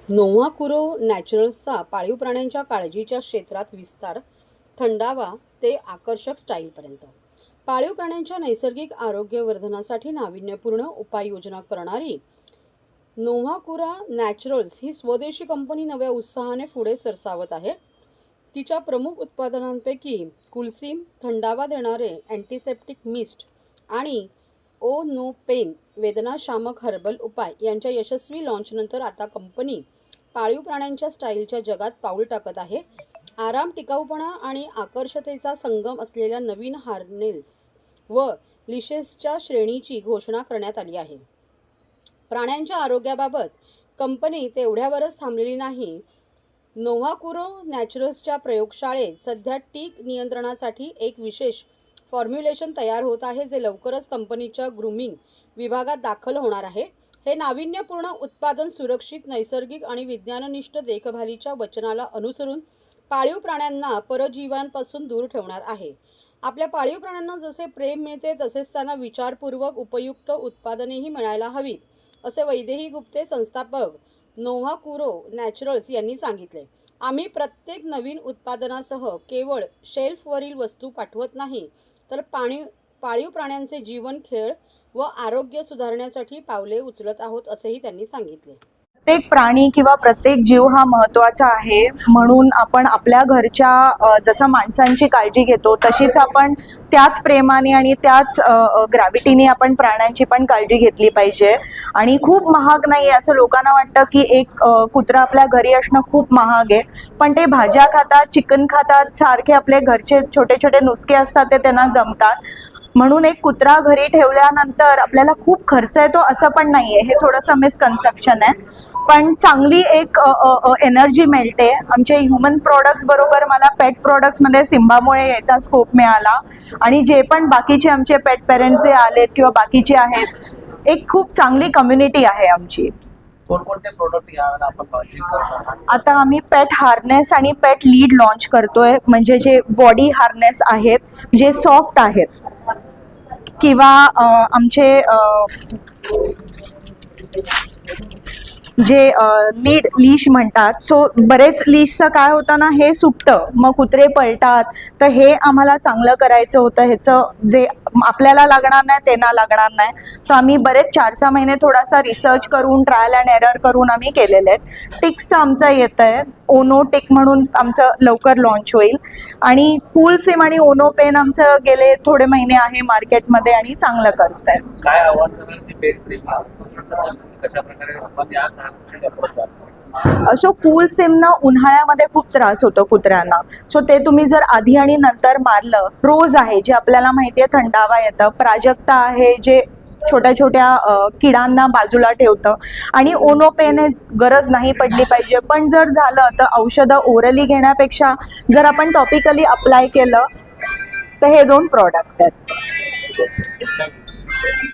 नोव्हाकुरो नॅचरल्सचा पाळीव प्राण्यांच्या काळजीच्या क्षेत्रात विस्तार, थंडावा ते आकर्षक स्टाईलपर्यंत. पाळीव प्राण्यांच्या नैसर्गिक आरोग्यवर्धनासाठी नाविन्यपूर्ण उपाययोजना करणारी नोव्हाकुरो नॅचरल्स ही स्वदेशी कंपनी नव्या उत्साहाने पुढे सरसावत आहे. तिच्या प्रमुख उत्पादनांपैकी कुलसिम, थंडावा देणारे अँटीसेप्टिक मिस्ट आणि ओ नो पेन वेदनाशामक हर्बल उपाय यांच्या यशस्वी लॉन्चनंतर आता कंपनी पाळीव प्राण्यांच्या स्टाईलच्या जगात पाऊल टाकत आहे. आराम, टिकाऊपणा आणि आकर्षतेचा संगम असलेल्या नवीन हार्नेस व लिशेसच्या श्रेणीची घोषणा करण्यात आली आहे. प्राण्यांच्या आरोग्याबाबत कंपनी तेवढ्यावरच थांबलेली नाही. नोव्हाकुरो नॅचरल्सच्या प्रयोगशाळेत सध्या टीक नियंत्रणासाठी एक विशेष फॉर्म्युलेशन तयार होत आहे, जे लवकरच कंपनीच्या ग्रूमिंग विभागात दाखल होणार आहे. हे नाविन्यपूर्ण उत्पादन सुरक्षित, नैसर्गिक आणि विज्ञाननिष्ठ देखभालीच्या वचनाला अनुसरून पाळीव प्राण्यांना परजीवांपासून दूर ठेवणार आहे. आपल्या पाळीव प्राण्यांना जसे प्रेम मिळते तसेच त्यांना विचारपूर्वक उपयुक्त उत्पादनेही मिळायला हवीत, असे वैदेही गुप्ते, संस्थापक नोव्हाकुरो नॅचरल्स यांनी सांगितले. आम्ही प्रत्येक नवीन उत्पादनासह केवळ शेल्फवरील वस्तू पाठवत नाही, तर पाळीव प्राण्यांचे जीवन, खेळ व आरोग्य सुधारण्यासाठी पावले उचलत आहोत, असेही त्यांनी सांगितले. प्रत्येक प्राणी किंवा प्रत्येक जीव हा महत्त्वाचा आहे, म्हणून आपण आपल्या घरच्या जसं माणसांची काळजी घेतो तशीच आपण त्याच प्रेमाने आणि त्याच ग्रॅव्हिटीने आपण प्राण्यांची पण काळजी घेतली पाहिजे. आणि खूप महाग नाही असं लोकांना वाटतं की एक कुत्रा आपल्या घरी असणं खूप महाग आहे, पण ते भाज्या खातात, चिकन खातात, सारखे आपले घरचे छोटे छोटे नुसके असतात ते त्यांना जमतात. म्हणून एक कुत्रा घरी ठेवल्यानंतर आपल्याला खूप खर्च येतो असं पण नाहीये, हे थोडंसं मिसकन्सेप्शन आहे. पण चांगली एक एनर्जी मिळते. आमचे ह्युमन प्रोडक्ट्स बरोबर मला पेट प्रोडक्ट्समध्ये सिम्बामुळे याचा स्कोप मिळाला, आणि जे पण बाकीचे आमचे पेट पेरेंट्स जे आलेत किंवा बाकीचे आहेत, एक खूप चांगली कम्युनिटी आहे आमची. कोणकोणते प्रोडक्ट यावेळेला आपण लॉन्चिंग करणार? आता आम्ही पेट हार्नेस आणि पेट लीड लॉन्च करतोय, म्हणजे जे बॉडी हार्नेस आहेत जे सॉफ्ट आहेत, किंवा आमचे जे लीड लीश म्हणतात. सो बरेच लीशचं काय होतं ना, हे सुटतं, मग कुत्रे पळतात, तर हे आम्हाला चांगलं करायचं होतं. ह्याचं जे आपल्याला लागणार नाही ते ना लागणार नाही. सो आम्ही बरेच 4-6 महिने थोडासा रिसर्च करून, ट्रायल अँड एरर करून आम्ही केलेले आहेत. टिक्सचं आमचं येतं आहे, ओनो टिक म्हणून आमचं लवकर लॉन्च होईल. आणि कूलसिम आणि ओनो पेन आमचं गेले थोडे महिने आहे मार्केटमध्ये आणि चांगलं करत आहे. काय आव्हान कराल ते पेट प्रेमी कशा प्रकारे आपण या सो कूलसिमनं उन्हाळ्यामध्ये खूप त्रास होतो कुत्र्यांना. सो ते तुम्ही जर आधी आणि नंतर मारलं. रोज आहे जे आपल्याला माहिती आहे थंडावा येतं, प्राजक्ता आहे जे छोट्या छोट्या किडांना बाजूला ठेवतं, आणि ओनो पेन गरज नाही पडली पाहिजे. पण जर झालं तर औषधं ओरली घेण्यापेक्षा जर आपण टॉपिकली अप्लाय केलं तर हे 2 प्रॉडक्ट आहेत.